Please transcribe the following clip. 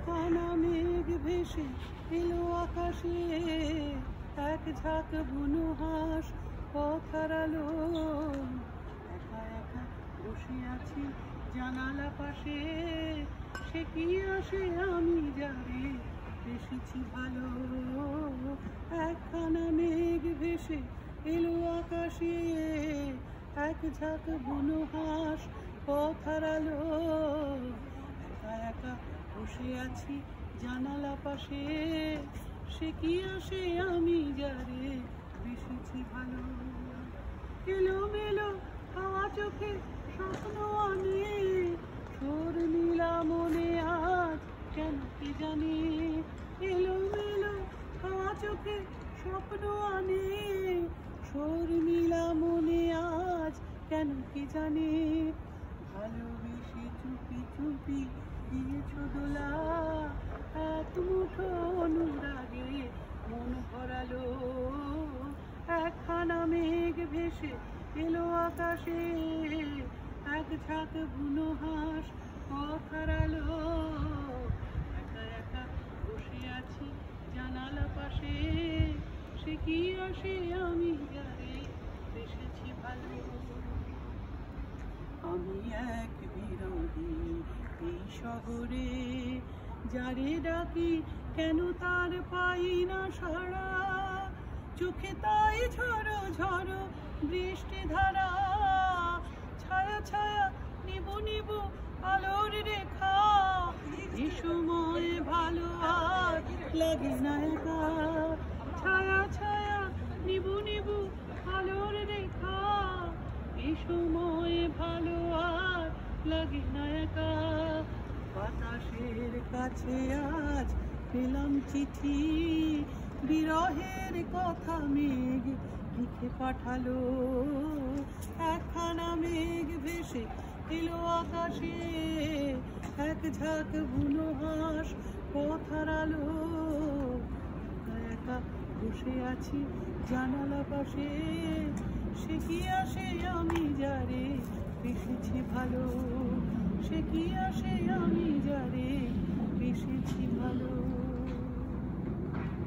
একখানা মেঘ ভেসে এলো আকাশে, এক ঝাঁক বুনো হাঁস পথ হারালো। একা একা বসে আছি জানালা পাশে, সে কি আসে আমি যারে বেশিছি ভালো। একখানা মেঘ ভেসে এলো আকাশে, এক ঝাঁক বুনো হাঁস পথ হারালো। একা একা বসে আছি জানালা পাশে, সে কি আসে আমি যারে বেশিছি ভালো। এলোমেলো হাওয়া চোখে স্বপ্ন আনে, সুর নীলা মনে আজ কেন কি জানি। এলোমেলো হাওয়া চোখে স্বপ্ন আনে, সুর নীলা মনে আজ কেন কি জানি। ভালোবেসে চুপি চুপি দিয়েছো দোলা, এক মুঠো অনুরাগে মন ভরালো। একখানা মেঘ ভেসে এলো আকাশে, এক ঝাঁক বুনো হাঁস পথ হারালো। একা একা বসে আছি জানালা পাশে, সে কি আসে আমি যারে বেশিছি ভালো। আমি এক বিরোধী এই শহরে, যারে ডাকি কেন তার পাই না সাড়া। চোখে তাই ঝড়ো ঝড়ো বৃষ্টি ধারা, ছায়া ছায়া নিবু নিবু আলোর রেখা। এ সময় ভালো আর লাগে না একা, ছায়া ছায়া নিবু নিবু আলোর রেখা। এ সময় ভালো আর লাগে না একা। বাতাসের কাছে আজ পেলাম চিঠি, বিরহের কথা মেঘ লিখে পাঠালো। একখানা মেঘ ভেসে এলো আকাশে, এক ঝাঁক বুনো হাঁস পথ হারালো। একা বসে আছি জানালা পাশে, সে কি আসে আমি যারে বেশিছি ভালো। সে কি আসে আমি যারে বেশিছি ভালো।